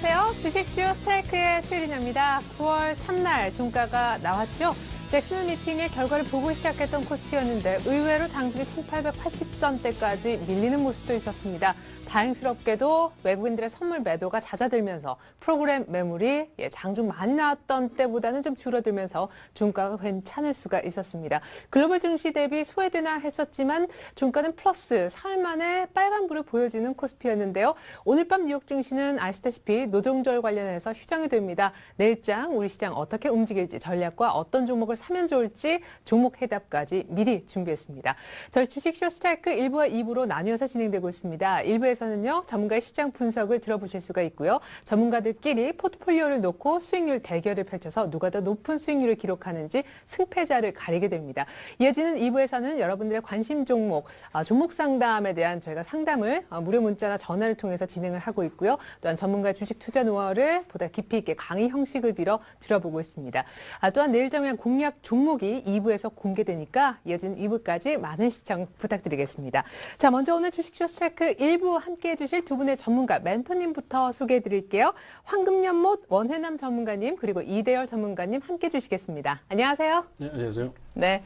안녕하세요. 주식쇼 스트라이크의 최리나입니다. 9월 첫날 종가가 나왔죠. 잭슨 미팅의 결과를 보고 시작했던 코스피였는데 의외로 장중에 1880선대까지 밀리는 모습도 있었습니다. 다행스럽게도 외국인들의 선물 매도가 잦아들면서 프로그램 매물이 장중 많이 나왔던 때보다는 좀 줄어들면서 종가가 괜찮을 수가 있었습니다. 글로벌 증시 대비 소외되나 했었지만 종가는 플러스 사흘 만에 빨간불을 보여주는 코스피였는데요. 오늘 밤 뉴욕 증시는 아시다시피 노동절 관련해서 휴장이 됩니다. 내일장 우리 시장 어떻게 움직일지 전략과 어떤 종목을 사면 좋을지 종목 해답까지 미리 준비했습니다. 저희 주식쇼 스트라이크 1부와 2부로 나뉘어서 진행되고 있습니다. 1부에서는요. 전문가의 시장 분석을 들어보실 수가 있고요. 전문가들끼리 포트폴리오를 놓고 수익률 대결을 펼쳐서 누가 더 높은 수익률을 기록하는지 승패자를 가리게 됩니다. 이어지는 2부에서는 여러분들의 관심 종목, 종목 상담에 대한 저희가 상담을 무료 문자나 전화를 통해서 진행을 하고 있고요. 또한 전문가의 주식 투자 노하우를 보다 깊이 있게 강의 형식을 빌어 들어보고 있습니다. 또한 내일 정한 공략 종목이 2부에서 공개되니까 이어진 2부까지 많은 시청 부탁드리겠습니다. 자, 먼저 오늘 주식쇼 스트라이크 1부 함께해 주실 두 분의 전문가 멘토님부터 소개해 드릴게요. 황금연못 원해남 전문가님 그리고 이대열 전문가님 함께해 주시겠습니다. 안녕하세요. 네, 안녕하세요. 네.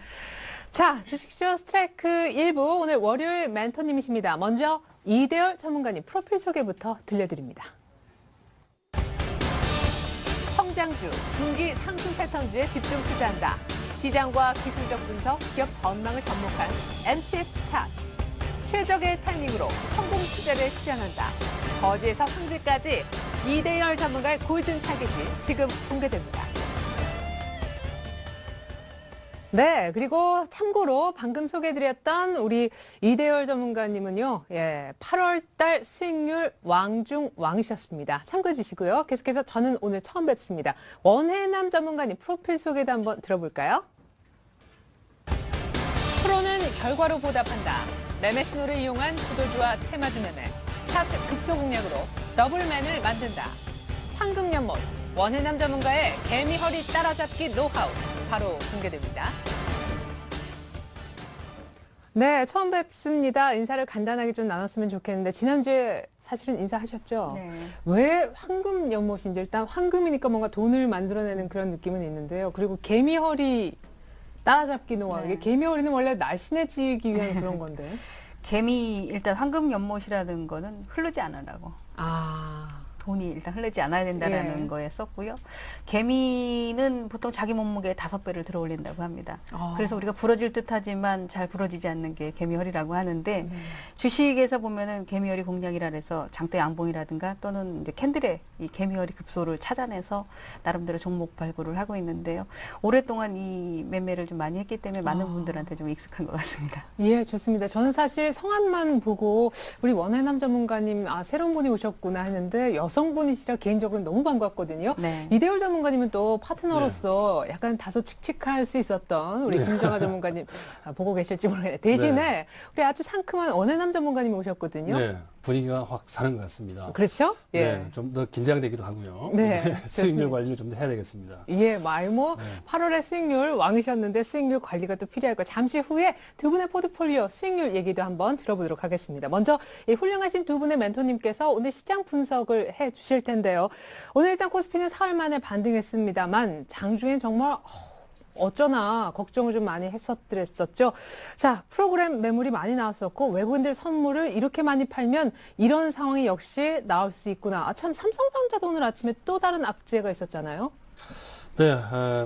자, 주식쇼 스트라이크 1부 오늘 월요일 멘토님이십니다. 먼저 이대열 전문가님 프로필 소개부터 들려드립니다. 성장주, 중기 상승 패턴주에 집중 투자한다. 시장과 기술적 분석, 기업 전망을 접목한 MTF 차트. 최적의 타이밍으로 성공 투자를 시전한다. 거지에서 황제까지 이대열 전문가의 골든 타겟이 지금 공개됩니다. 네, 그리고 참고로 방금 소개해드렸던 우리 이대열 전문가님은요, 8월 달 수익률 왕중 왕이셨습니다. 참고해 주시고요. 계속해서 저는 오늘 처음 뵙습니다. 원해남 전문가님 프로필 소개도 한번 들어볼까요? 프로는 결과로 보답한다. 매매 신호를 이용한 구도주와 테마주 매매, 차트 급소 공략으로 더블맨을 만든다. 황금연못, 원해남 전문가의 개미허리 따라잡기 노하우 바로 공개됩니다. 네, 처음 뵙습니다. 인사를 간단하게 좀 나눴으면 좋겠는데 지난주에 사실은 인사하셨죠? 네. 왜 황금연못인지 일단 황금이니까 뭔가 돈을 만들어내는 그런 느낌은 있는데요. 그리고 개미허리 따라잡기 노하우. 네. 이게 개미허리는 원래 날씬해지기 위한 그런 건데. 일단 황금 연못이라는 거는 흐르지 않으라고. 돈이 일단 흐르지 않아야 된다라는 거에 썼고요. 개미는 보통 자기 몸무게의 5배를 들어 올린다고 합니다. 그래서 우리가 부러질 듯하지만 잘 부러지지 않는 게 개미허리라고 하는데 주식에서 보면은 개미허리 공략이라 해서 장대 양봉이라든가 또는 이제 캔들의 이 개미허리 급소를 찾아내서 나름대로 종목 발굴을 하고 있는데요. 오랫동안 이 매매를 좀 많이 했기 때문에 많은 분들한테 좀 익숙한 것 같습니다. 예, 좋습니다. 저는 사실 성함만 보고 우리 원해남 전문가님 새로운 분이 오셨구나 했는데 여성분이시라 개인적으로 너무 반갑거든요. 네. 이대열 전문가님은 또 파트너로서 약간 다소 칙칙할 수 있었던 우리 김정아 전문가님 보고 계실지 모르겠네요. 대신에 우리 아주 상큼한 원해남 전문가님이 오셨거든요. 네, 분위기가 확 사는 것 같습니다. 그렇죠? 예. 네, 좀 더 긴장되기도 하고요. 네, 수익률 좋습니다. 관리를 좀 더 해야 되겠습니다. 예, 말모 8월에 수익률 왕이셨는데 수익률 관리가 또 필요할 거. 잠시 후에 두 분의 포트폴리오 수익률 얘기도 한번 들어보도록 하겠습니다. 먼저 이 훌륭하신 두 분의 멘토님께서 오늘 시장 분석을 해 주실 텐데요. 오늘 일단 코스피는 사흘 만에 반등했습니다만 장중엔 정말 어쩌나 걱정을 좀 많이 했었죠. 자, 프로그램 매물이 많이 나왔었고 외국인들 선물을 이렇게 많이 팔면 이런 상황이 역시 나올 수 있구나. 참 삼성전자도 오늘 아침에 또 다른 악재가 있었잖아요. 네,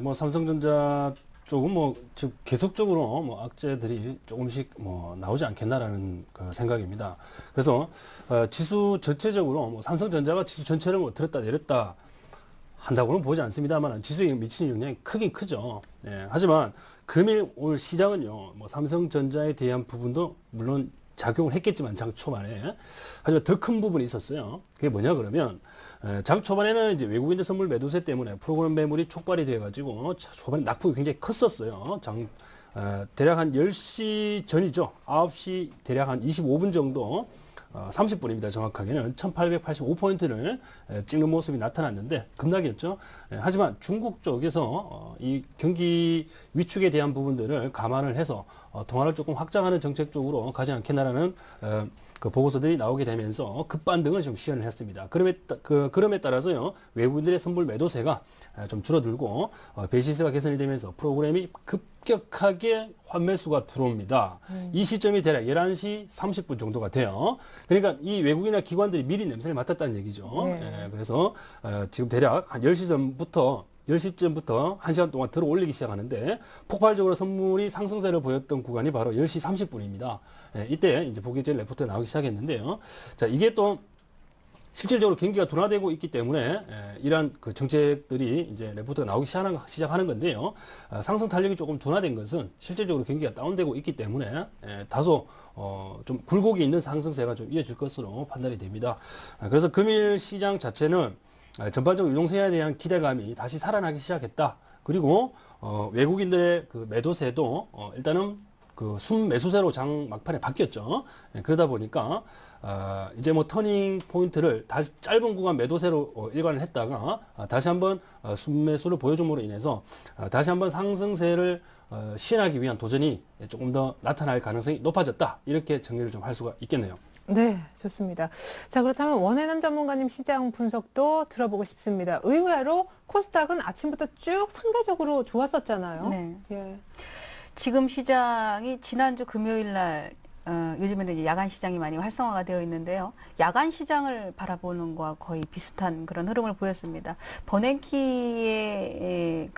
뭐 삼성전자 쪽은 지금 계속적으로 악재들이 조금씩 나오지 않겠나라는 그 생각입니다. 그래서 지수 전체적으로 삼성전자가 지수 전체를 들었다 내렸다 한다고는 보지 않습니다만 지수에 미치는 영향이 크긴 크죠. 예, 하지만 금일 오늘 시장은요, 삼성전자에 대한 부분도 물론 작용을 했겠지만 장 초반에 하지만 더 큰 부분이 있었어요. 그게 뭐냐 그러면 장 초반에는 이제 외국인들 선물 매도세 때문에 프로그램 매물이 촉발이 돼가지고 초반에 낙폭이 굉장히 컸었어요. 대략 한 10시 전이죠. 9시 대략 한 25분 정도 30분입니다. 정확하게는 1885포인트를 찍는 모습이 나타났는데 급락이었죠. 하지만 중국 쪽에서 이 경기 위축에 대한 부분들을 감안을 해서 통화를 조금 확장하는 정책 쪽으로 가지 않겠나라는 그 보고서들이 나오게 되면서 급반등을 좀 시현을 했습니다. 그럼에 따라서요, 외국인들의 선물 매도세가 좀 줄어들고 베이시스가 개선이 되면서 프로그램이 급격하게 환매수가 들어옵니다. 이 시점이 대략 11시 30분 정도가 돼요. 그러니까 이 외국인이나 기관들이 미리 냄새를 맡았다는 얘기죠. 네. 그래서 지금 대략 한 10시쯤부터 1시간 동안 들어 올리기 시작하는데 폭발적으로 선물이 상승세를 보였던 구간이 바로 10시 30분입니다. 이때 이제 보기질 레포트가 나오기 시작했는데요. 자, 이게 또 실질적으로 경기가 둔화되고 있기 때문에 이러한 그 정책들이 이제 레포트가 나오기 시작하는 건데요. 상승 탄력이 조금 둔화된 것은 실질적으로 경기가 다운되고 있기 때문에 다소 좀 굴곡이 있는 상승세가 좀 이어질 것으로 판단이 됩니다. 그래서 금일 시장 자체는 전반적으로 유동성에 대한 기대감이 다시 살아나기 시작했다. 그리고 외국인들의 그 매도세도 일단은 그 순매수세로 장 막판에 바뀌었죠. 그러다 보니까 이제 뭐 터닝 포인트를 다시 짧은 구간 매도세로 일관을 했다가 다시 한번 순매수를 보여줌으로 인해서 다시 한번 상승세를 시행하기 위한 도전이 조금 더 나타날 가능성이 높아졌다. 이렇게 정리를 좀 할 수가 있겠네요. 네, 좋습니다. 자, 그렇다면 원해남 전문가님 시장 분석도 들어보고 싶습니다. 의외로 코스닥은 아침부터 쭉 상대적으로 좋았었잖아요. 네. 예. 지금 시장이 지난주 금요일 날 요즘에는 이제 야간 시장이 많이 활성화가 되어 있는데요. 야간 시장을 바라보는 것과 거의 비슷한 그런 흐름을 보였습니다. 버냉키의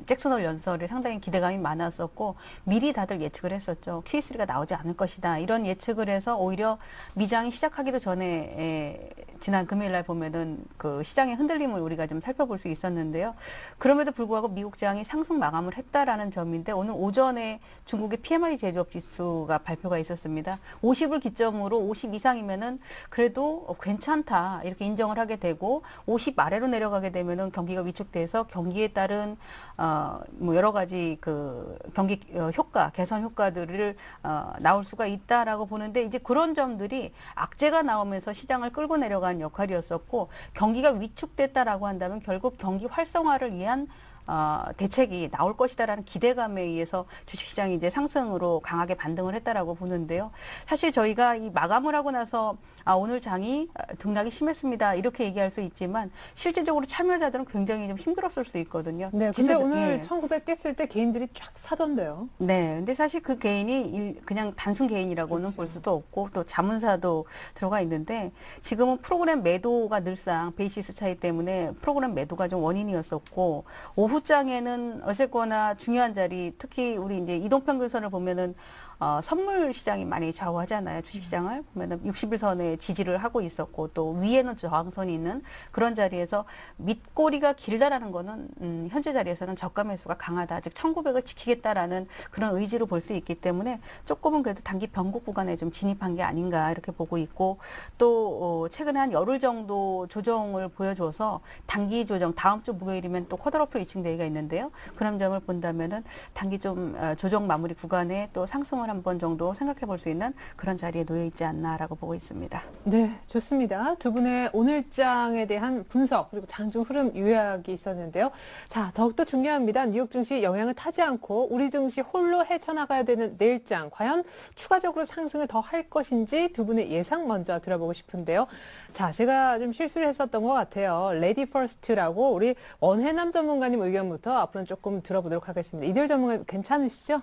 잭슨홀 연설에 상당히 기대감이 많았었고 미리 다들 예측을 했었죠. Q3가 나오지 않을 것이다. 이런 예측을 해서 오히려 미장이 시작하기도 전에 지난 금요일 날 보면은 그 시장의 흔들림을 우리가 좀 살펴볼 수 있었는데요. 그럼에도 불구하고 미국장이 상승 마감을 했다라는 점인데 오늘 오전에 중국의 PMI 제조업 지수가 발표가 있었습니다. 50을 기점으로 50 이상이면은 그래도 괜찮다 이렇게 인정을 하게 되고 50 아래로 내려가게 되면은 경기가 위축돼서 경기에 따른 뭐 여러 가지 그 경기 효과 개선 효과들을 나올 수가 있다라고 보는데 이제 그런 점들이 악재가 나오면서 시장을 끌고 내려간 역할이었었고 경기가 위축됐다라고 한다면 결국 경기 활성화를 위한 대책이 나올 것이다라는 기대감에 의해서 주식시장이 이제 상승으로 강하게 반등을 했다라고 보는데요. 사실 저희가 이 마감을 하고 나서 오늘 장이 등락이 심했습니다. 이렇게 얘기할 수 있지만 실질적으로 참여자들은 굉장히 좀 힘들었을 수 있거든요. 네, 근데 오늘 1900 깼을 때 개인들이 쫙 사던데요. 네, 근데 사실 그 개인이 그냥 단순 개인이라고는 그렇죠. 볼 수도 없고 또 자문사도 들어가 있는데 지금은 프로그램 매도가 늘상 베이시스 차이 때문에 프로그램 매도가 좀 원인이었었고 오후장에는 어쨌거나 중요한 자리 특히 우리 이제 이동평균선을 보면은 선물 시장이 많이 좌우하잖아요. 주식시장을 보면은 60일선에 지지를 하고 있었고 또 위에는 저항선이 있는 그런 자리에서 밑꼬리가 길다라는 거는 현재 자리에서는 저가 매수가 강하다. 즉 1900을 지키겠다라는 그런 의지로 볼 수 있기 때문에 조금은 그래도 단기 변곡 구간에 좀 진입한 게 아닌가 이렇게 보고 있고 또 최근에 한 열흘 정도 조정을 보여줘서 단기 조정 다음 주 목요일이면 또 쿼터러플 이칭 데이가 있는데요. 그런 점을 본다면은 단기 좀 조정 마무리 구간에 또 상승을 한 번 정도 생각해 볼 수 있는 그런 자리에 놓여 있지 않나라고 보고 있습니다. 네, 좋습니다. 두 분의 오늘장에 대한 분석 그리고 장중 흐름 요약이 있었는데요. 자, 더욱더 중요합니다. 뉴욕 증시 영향을 타지 않고 우리 증시 홀로 헤쳐나가야 되는 내일장 과연 추가적으로 상승을 더 할 것인지 두 분의 예상 먼저 들어보고 싶은데요. 자, 제가 좀 실수를 했었던 것 같아요. 레디 퍼스트라고 우리 원해남 전문가님 의견부터 앞으로는 조금 들어보도록 하겠습니다. 이들 전문가님 괜찮으시죠?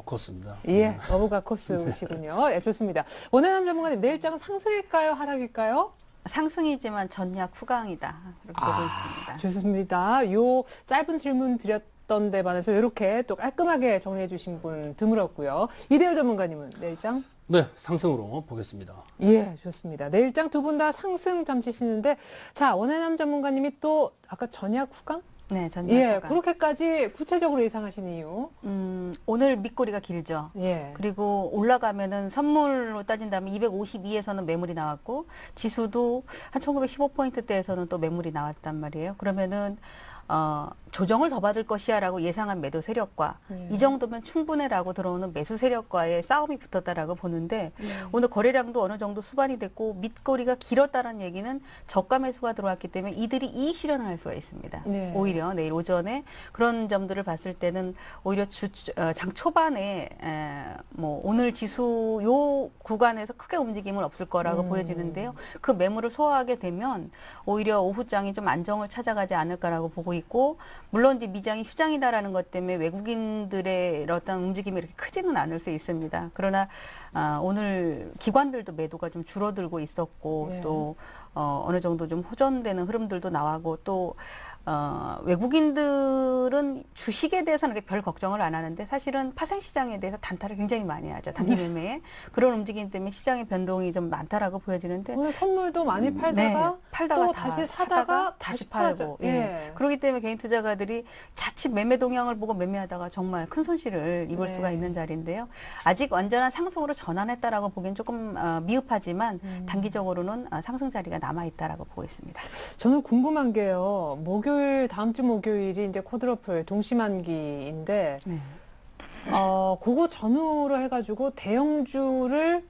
그렇습니다. 예, 어부가 코스시군요. 예, 좋습니다. 원해남 전문가님 내일장은 상승일까요? 하락일까요? 상승이지만 전략 후강이다. 이렇게 보고 있습니다. 좋습니다. 요 짧은 질문 드렸던 데 반해서 이렇게 또 깔끔하게 정리해 주신 분 드물었고요. 이대호 전문가님은 내일장? 네, 상승으로 보겠습니다. 예, 좋습니다. 내일장 두 분 다 상승 점치시는데 자, 원해남 전문가님이 또 아까 전략 후강? 네, 전략 예, 후강. 그렇게까지 구체적으로 예상하시는 이유? 오늘 밑꼬리가 길죠. 예. 그리고 올라가면은 선물로 따진다면 252에서는 매물이 나왔고 지수도 한 1915포인트대에서는 또 매물이 나왔단 말이에요. 그러면은 조정을 더 받을 것이야라고 예상한 매도 세력과 이 정도면 충분해라고 들어오는 매수 세력과의 싸움이 붙었다라고 보는데 오늘 거래량도 어느 정도 수반이 됐고 밑거리가 길었다는 얘기는 저가 매수가 들어왔기 때문에 이들이 이익 실현을 할 수가 있습니다. 네. 오히려 내일 오전에 그런 점들을 봤을 때는 오히려 장 초반에 뭐 오늘 지수 요 구간에서 크게 움직임은 없을 거라고 보여지는데요. 그 매물을 소화하게 되면 오히려 오후장이 좀 안정을 찾아가지 않을까라고 보고 있고 물론 이제 미장이 휴장이다라는 것 때문에 외국인들의 어떤 움직임이 이렇게 크지는 않을 수 있습니다. 그러나 오늘 기관들도 매도가 좀 줄어들고 있었고 네. 또 어느 정도 좀 호전되는 흐름들도 나오고 또 외국인들은 주식에 대해서는 별 걱정을 안 하는데 사실은 파생시장에 대해서 단타를 굉장히 많이 하죠. 단기 매매에. 그런 움직임 때문에 시장의 변동이 좀 많다라고 보여지는데 오늘 선물도 많이 팔다가 팔다가 또 다시 사다가 다시 팔고. 예. 그렇기 때문에 개인 투자가들이 자칫 매매 동향을 보고 매매하다가 정말 큰 손실을 입을 수가 있는 자리인데요. 아직 완전한 상승으로 전환했다라고 보기엔 조금 미흡하지만 단기적으로는 상승 자리가 남아있다라고 보고 있습니다. 저는 궁금한 게요. 다음 주 목요일이 이제 코드러플 동시만기인데, 네. 그거 전후로 해가지고 대형주를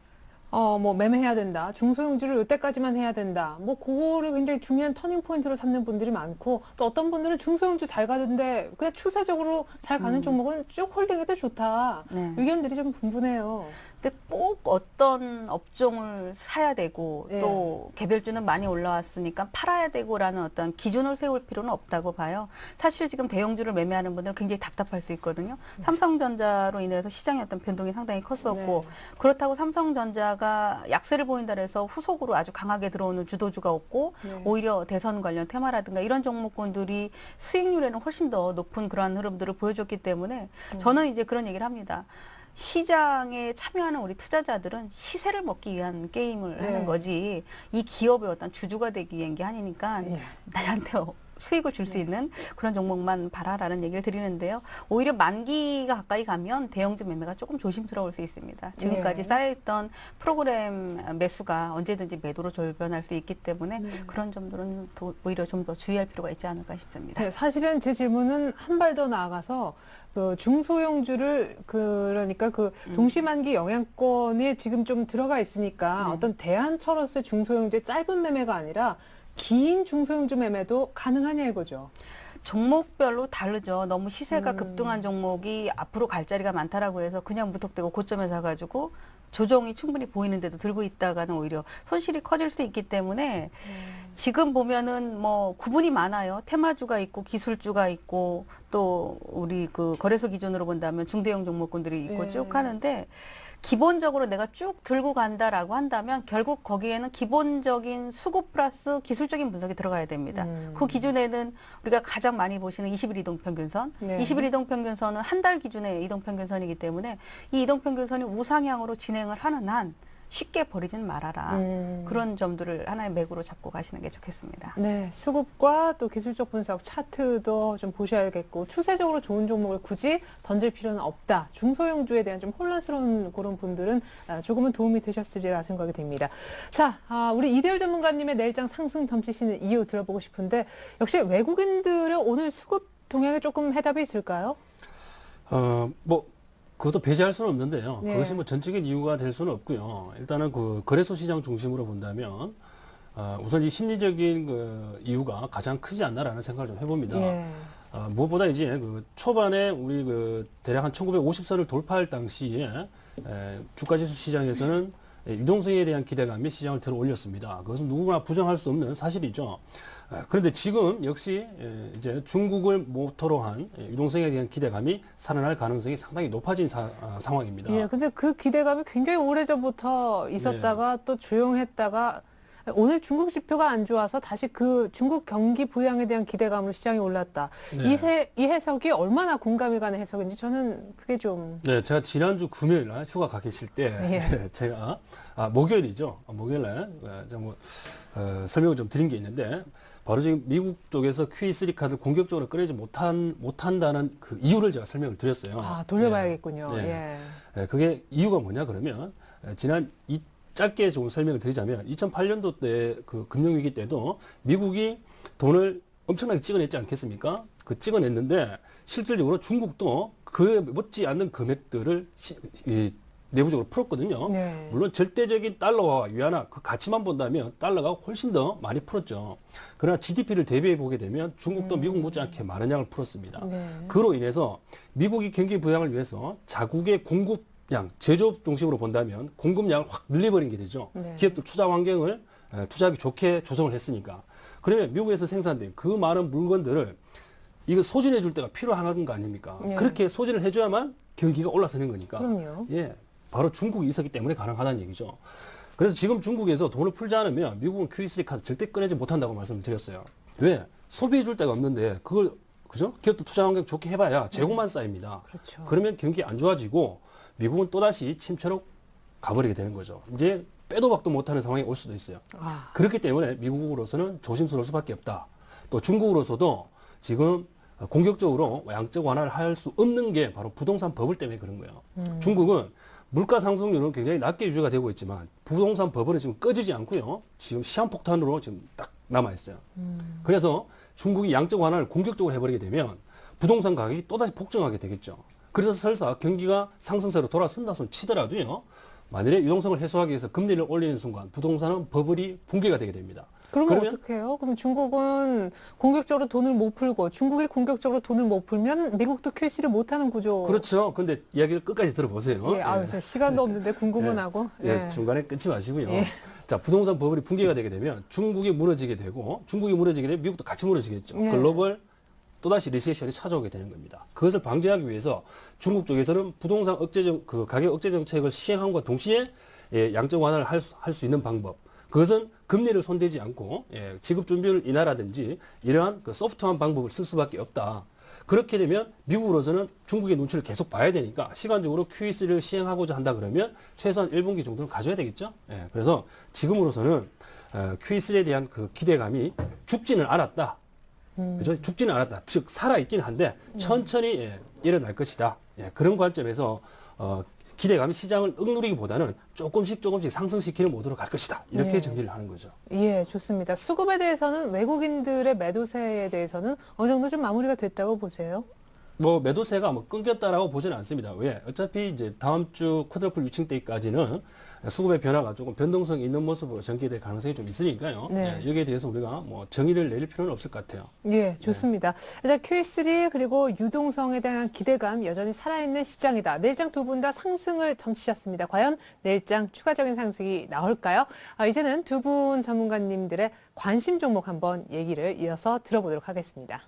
뭐 매매해야 된다. 중소형주를 이때까지만 해야 된다. 뭐 그거를 굉장히 중요한 터닝 포인트로 삼는 분들이 많고 또 어떤 분들은 중소형주 잘 가는데 그냥 추세적으로 잘 가는 종목은 쭉 홀딩해도 좋다. 네. 의견들이 좀 분분해요. 근데 꼭 어떤 업종을 사야 되고 예. 또 개별주는 많이 올라왔으니까 팔아야 되고라는 어떤 기준을 세울 필요는 없다고 봐요. 사실 지금 대형주를 매매하는 분들은 굉장히 답답할 수 있거든요. 삼성전자로 인해서 시장의 어떤 변동이 상당히 컸었고 네. 그렇다고 삼성전자가 약세를 보인다 해서 후속으로 아주 강하게 들어오는 주도주가 없고 네. 오히려 대선 관련 테마라든가 이런 종목군들이 수익률에는 훨씬 더 높은 그러한 흐름들을 보여줬기 때문에 저는 이제 그런 얘기를 합니다. 시장에 참여하는 우리 투자자들은 시세를 먹기 위한 게임을 네. 하는 거지 이 기업의 어떤 주주가 되기 위한 게 아니니까 네. 나한테 수익을 줄 수 있는 그런 종목만 봐라라는 얘기를 드리는데요. 오히려 만기가 가까이 가면 대형주 매매가 조금 조심스러울 수 있습니다. 지금까지 네. 쌓여있던 프로그램 매수가 언제든지 매도로 돌변할 수 있기 때문에 그런 점들은 오히려 좀 더 주의할 필요가 있지 않을까 싶습니다. 네, 사실은 제 질문은 한 발 더 나아가서 그 중소형주를 그러니까 그 동시만기 영향권에 지금 좀 들어가 있으니까 어떤 대안처로서의 중소형주의 짧은 매매가 아니라 긴 중소형주 매매도 가능하냐 이거죠. 종목별로 다르죠. 너무 시세가 급등한 종목이 앞으로 갈 자리가 많다라고 해서 그냥 무턱대고 고점에 사가지고 조정이 충분히 보이는데도 들고 있다가는 오히려 손실이 커질 수 있기 때문에 지금 보면은 뭐 구분이 많아요. 테마주가 있고 기술주가 있고 또 우리 그 거래소 기준으로 본다면 중대형 종목군들이 있고 쭉 하는데 기본적으로 내가 쭉 들고 간다라고 한다면 결국 거기에는 기본적인 수급 플러스 기술적인 분석이 들어가야 됩니다. 그 기준에는 우리가 가장 많이 보시는 20일 이동평균선, 네. 20일 이동평균선은 한 달 기준의 이동평균선이기 때문에 이 이동평균선이 우상향으로 진행을 하는 한 쉽게 버리진 말아라. 그런 점들을 하나의 맥으로 잡고 가시는 게 좋겠습니다. 네, 수급과 또 기술적 분석, 차트도 좀 보셔야겠고 추세적으로 좋은 종목을 굳이 던질 필요는 없다. 중소형주에 대한 좀 혼란스러운 그런 분들은 조금은 도움이 되셨으리라 생각이 됩니다. 자, 우리 이대열 전문가님의 내일장 상승 점치시는 이유 들어보고 싶은데 역시 외국인들의 오늘 수급 동향에 조금 해답이 있을까요? 그것도 배제할 수는 없는데요. 네. 그것이 뭐 전적인 이유가 될 수는 없고요. 일단은 그 거래소 시장 중심으로 본다면 우선 이 심리적인 그 이유가 가장 크지 않나라는 생각을 좀 해봅니다. 예. 무엇보다 이제 그 초반에 우리 그 대략 한 1950선을 돌파할 당시에 주가지수 시장에서는 유동성에 대한 기대감이 시장을 들어 올렸습니다. 그것은 누구나 부정할 수 없는 사실이죠. 그런데 지금 역시 이제 중국을 모토로 한 유동성에 대한 기대감이 살아날 가능성이 상당히 높아진 상황입니다. 예, 근데 그 기대감이 굉장히 오래전부터 있었다가 또 조용했다가 오늘 중국 지표가 안 좋아서 다시 그 중국 경기 부양에 대한 기대감으로 시장이 올랐다. 네. 이 해석이 얼마나 공감이 가는 해석인지 저는 그게 좀. 네, 제가 지난주 금요일 날 휴가 가 계실 때 예. 제가 목요일이죠. 목요일 날 설명을 좀 드린 게 있는데 바로 지금 미국 쪽에서 QE3 카드 공격적으로 꺼내지 못한다는 그 이유를 제가 설명을 드렸어요. 돌려봐야겠군요. 네. 예. 네, 그게 이유가 뭐냐 그러면 짧게 조금 설명을 드리자면 2008년도 때 그 금융위기 때도 미국이 돈을 엄청나게 찍어냈지 않겠습니까? 그 찍어냈는데 실질적으로 중국도 그에 못지 않는 금액들을 내부적으로 풀었거든요. 네. 물론 절대적인 달러와 위안화 그 가치만 본다면 달러가 훨씬 더 많이 풀었죠. 그러나 GDP를 대비해 보게 되면 중국도 미국 못지않게 많은 양을 풀었습니다. 네. 그로 인해서 미국이 경기 부양을 위해서 자국의 공급량, 제조업 중심으로 본다면 공급량을 확 늘려버린 게 되죠. 네. 기업도 투자 환경을 투자하기 좋게 조성을 했으니까. 그러면 미국에서 생산된 그 많은 물건들을 이거 소진해 줄 때가 필요한 거 아닙니까? 네. 그렇게 소진을 해줘야만 경기가 올라서는 거니까. 그럼요. 예, 바로 중국이 있었기 때문에 가능하다는 얘기죠. 그래서 지금 중국에서 돈을 풀지 않으면 미국은 QE3 카드 절대 꺼내지 못한다고 말씀드렸어요. 왜? 소비해 줄 데가 없는데 그걸 그죠? 기업도 투자 환경 좋게 해봐야 재고만 쌓입니다. 그렇죠. 그러면 경기 안 좋아지고 미국은 또다시 침체로 가버리게 되는 거죠. 이제 빼도 박도 못하는 상황이 올 수도 있어요. 아. 그렇기 때문에 미국으로서는 조심스러울 수밖에 없다. 또 중국으로서도 지금 공격적으로 양적 완화를 할 수 없는 게 바로 부동산 버블 때문에 그런 거예요. 중국은 물가 상승률은 굉장히 낮게 유지가 되고 있지만 부동산 버블은 지금 꺼지지 않고요. 지금 시한폭탄으로 지금 딱 남아 있어요. 그래서 중국이 양적 완화를 공격적으로 해버리게 되면 부동산 가격이 또다시 폭증하게 되겠죠. 그래서 설사 경기가 상승세로 돌아선다 손 치더라도요. 만일에 유동성을 해소하기 위해서 금리를 올리는 순간 부동산은 버블이 붕괴가 되게 됩니다. 그러면 어떻게 해요? 그럼 중국은 공격적으로 돈을 못 풀고 중국이 공격적으로 돈을 못 풀면 미국도 QC를 못하는 구조. 그렇죠. 근데 이야기를 끝까지 들어보세요. 예, 아유, 저 시간도 없는데 궁금은 예. 하고. 예, 중간에 끊지 마시고요. 예. 자, 부동산 버블이 붕괴가 되게 되면 중국이 무너지게 되고 중국이 무너지게 되면 미국도 같이 무너지겠죠. 예. 글로벌 또다시 리세션이 찾아오게 되는 겁니다. 그것을 방지하기 위해서 중국 쪽에서는 부동산 가격 억제 정책을 시행함과 동시에 양적 완화를 할 수 있는 방법. 그것은 금리를 손대지 않고 지급 준비율 인하라든지 이러한 그 소프트한 방법을 쓸 수밖에 없다. 그렇게 되면 미국으로서는 중국의 눈치를 계속 봐야 되니까 시간적으로 QE3를 시행하고자 한다 그러면 최소한 1분기 정도는 가져야 되겠죠. 그래서 지금으로서는 QE3에 대한 그 기대감이 죽지는 않았다. 그죠? 죽지는 않았다. 즉 살아있긴 한데 천천히 일어날 것이다. 그런 관점에서 기대감이 시장을 억누르기보다는 조금씩 상승시키는 모드로 갈 것이다. 이렇게 예. 정리를 하는 거죠. 예, 좋습니다. 수급에 대해서는 외국인들의 매도세에 대해서는 어느 정도 좀 마무리가 됐다고 보세요? 뭐 매도세가 뭐 끊겼다라고 보지는 않습니다. 왜? 어차피 이제 다음 주 쿼드러플 위층 때까지는 수급의 변화가 조금 변동성이 있는 모습으로 전개될 가능성이 좀 있으니까요. 네. 여기에 대해서 우리가 뭐 정의를 내릴 필요는 없을 것 같아요. 예, 좋습니다. 일단 QE3 그리고 유동성에 대한 기대감 여전히 살아있는 시장이다. 내일장 두 분 다 상승을 점치셨습니다. 과연 내일장 추가적인 상승이 나올까요? 이제는 두 분 전문가님들의 관심 종목 한번 얘기를 이어서 들어보도록 하겠습니다.